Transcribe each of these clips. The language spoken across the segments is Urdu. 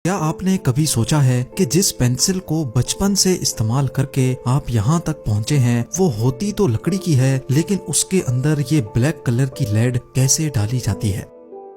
کیا آپ نے کبھی سوچا ہے کہ جس پینسل کو بچپن سے استعمال کر کے آپ یہاں تک پہنچے ہیں وہ ہوتی تو لکڑی کی ہے، لیکن اس کے اندر یہ بلیک کلر کی لیڈ کیسے ڈالی جاتی ہے؟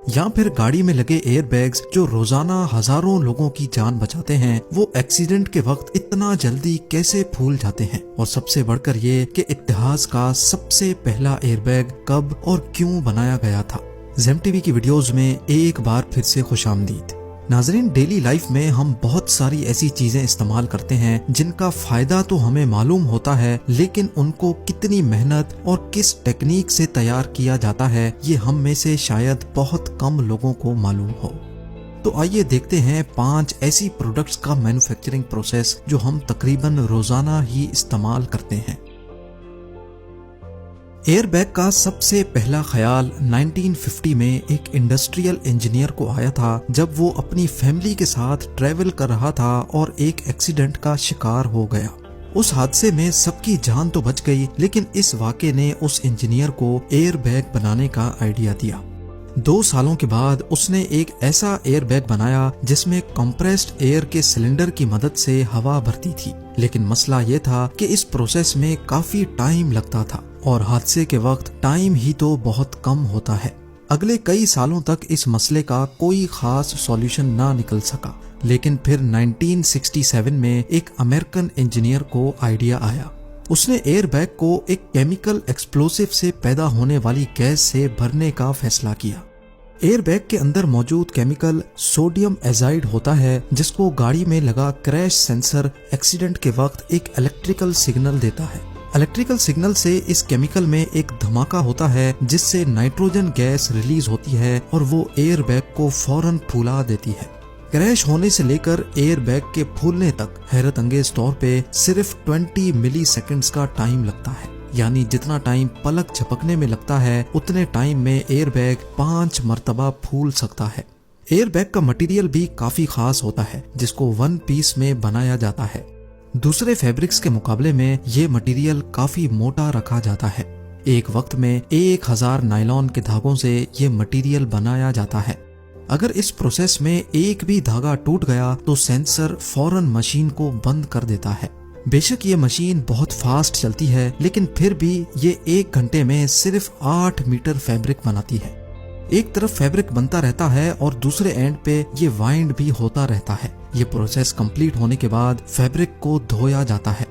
یا پھر گاڑی میں لگے ایئر بیگز جو روزانہ ہزاروں لوگوں کی جان بچاتے ہیں، وہ ایکسیڈنٹ کے وقت اتنا جلدی کیسے پھول جاتے ہیں؟ اور سب سے بڑھ کر یہ کہ اتحاد کا سب سے پہلا ایئر بیگ کب اور کیوں بنایا گیا تھا؟ زیم ٹی وی کی ویڈیوز میں ایک بار پھر سے خوش آمدید۔ ناظرین، ڈیلی لائف میں ہم بہت ساری ایسی چیزیں استعمال کرتے ہیں جن کا فائدہ تو ہمیں معلوم ہوتا ہے، لیکن ان کو کتنی محنت اور کس ٹیکنیک سے تیار کیا جاتا ہے یہ ہم میں سے شاید بہت کم لوگوں کو معلوم ہو۔ تو آئیے دیکھتے ہیں 5 ایسی پروڈکٹس کا مینوفیکچرنگ پروسیس جو ہم تقریباً روزانہ ہی استعمال کرتے ہیں۔ ایئر بیگ کا سب سے پہلا خیال 1950 میں ایک انڈسٹریل انجینئر کو آیا تھا جب وہ اپنی فیملی کے ساتھ ٹریول کر رہا تھا اور ایک ایکسیڈنٹ کا شکار ہو گیا۔ اس حادثے میں سب کی جان تو بچ گئی، لیکن اس واقعے نے اس انجینئر کو ایئر بیگ بنانے کا آئیڈیا دیا۔ 2 سالوں کے بعد اس نے ایک ایسا ایئر بیگ بنایا جس میں کمپریسڈ ایئر کے سلنڈر کی مدد سے ہوا بھرتی تھی، لیکن مسئلہ یہ تھا کہ اس پروسیس میں کافی ٹائم لگتا تھا اور حادثے کے وقت ٹائم ہی تو بہت کم ہوتا ہے۔ اگلے کئی سالوں تک اس مسئلے کا کوئی خاص سولوشن نہ نکل سکا، لیکن پھر 1967 میں ایک امریکن انجینئر کو آئیڈیا آیا۔ اس نے ایئر بیگ کو ایک کیمیکل ایکسپلوسیو سے پیدا ہونے والی گیس سے بھرنے کا فیصلہ کیا۔ ایئر بیگ کے اندر موجود کیمیکل سوڈیم ایزائڈ ہوتا ہے، جس کو گاڑی میں لگا کریش سینسر ایکسیڈنٹ کے وقت ایک الیکٹریکل سگنل دیتا ہے۔ الیکٹریکل سگنل سے اس کیمیکل میں ایک دھماکہ ہوتا ہے جس سے نائٹروجن گیس ریلیز ہوتی ہے اور وہ ایئر بیگ کو فوراً پھولا دیتی ہے۔ کریش ہونے سے لے کر ایئر بیگ کے پھولنے تک حیرت انگیز طور پہ صرف 20 ملی سیکنڈز کا ٹائم لگتا ہے، یعنی جتنا ٹائم پلک جھپکنے میں لگتا ہے اتنے ٹائم میں ایئر بیگ 5 مرتبہ پھول سکتا ہے۔ ایئر بیگ کا مٹیریل بھی کافی خاص ہوتا ہے جس کو 1 پیس میں بنایا جاتا ہے۔ دوسرے فیبرکس کے مقابلے میں یہ مٹیریل کافی موٹا رکھا جاتا ہے۔ ایک وقت میں 1000 نائلون کے دھاگوں سے یہ مٹیریل بنایا جاتا ہے۔ اگر اس پروسیس میں ایک بھی دھاگا ٹوٹ گیا تو سینسر فوراً مشین کو بند کر دیتا ہے۔ بے شک یہ مشین بہت فاسٹ چلتی ہے، لیکن پھر بھی یہ 1 گھنٹے میں صرف 8 میٹر فیبرک بناتی ہے۔ ایک طرف فیبرک بنتا رہتا ہے اور دوسرے اینڈ پہ یہ وائنڈ بھی ہوتا رہتا ہے۔ یہ پروسیس کمپلیٹ ہونے کے بعد فیبرک کو دھویا جاتا ہے۔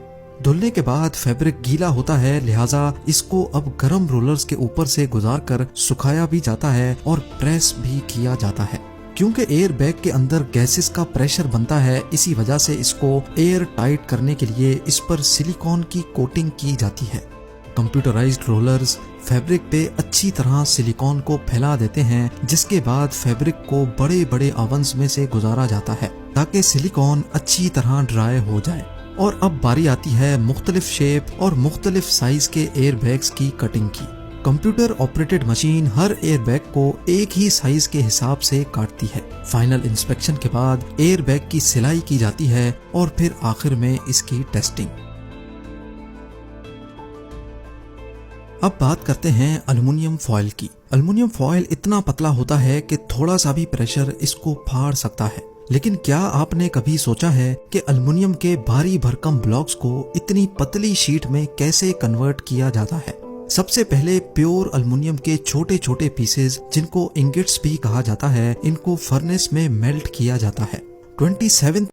دھلنے کے بعد فیبرک گیلا ہوتا ہے، لہٰذا اس کو اب گرم رولرز کے اوپر سے گزار کر سکھایا بھی جاتا ہے اور پریس بھی کیا جاتا ہے۔ کیونکہ ایئر بیگ کے اندر گیسز کا پریشر بنتا ہے، اسی وجہ سے اس کو ایئر ٹائٹ کرنے کے لیے اس پر سلیکون کی کوٹنگ کی جاتی ہے۔ کمپیوٹرائزڈ رولرز فیبرک پہ اچھی طرح سلیکون کو پھیلا دیتے ہیں، جس کے بعد فیبرک کو بڑے بڑے اوونز میں سے گزارا جاتا ہے تاکہ سلیکون اچھی طرح ڈرائی ہو جائے۔ اور اب باری آتی ہے مختلف شیپ اور مختلف سائز کے ایئر بیگز کی کٹنگ کی۔ کمپیوٹر آپریٹڈ مشین ہر ایئر بیگ کو ایک ہی سائز کے حساب سے کاٹتی ہے۔ فائنل انسپیکشن کے بعد ایئر بیگ کی سلائی کی جاتی ہے اور پھر آخر میں اس کی ٹیسٹنگ۔ اب بات کرتے ہیں الومینیم فوائل کی۔ الومینیم فوائل اتنا پتلا ہوتا ہے کہ تھوڑا سا بھی پریشر اس کو پھاڑ سکتا ہے، لیکن کیا آپ نے کبھی سوچا ہے کہ الومینیم کے بھاری بھرکم بلاکس کو اتنی پتلی شیٹ میں کیسے کنورٹ کیا جاتا ہے؟ سب سے پہلے پیور الومینیم کے چھوٹے چھوٹے پیسز، جن کو انگٹس بھی کہا جاتا ہے، ان کو فرنس میں میلٹ کیا جاتا ہے۔ 27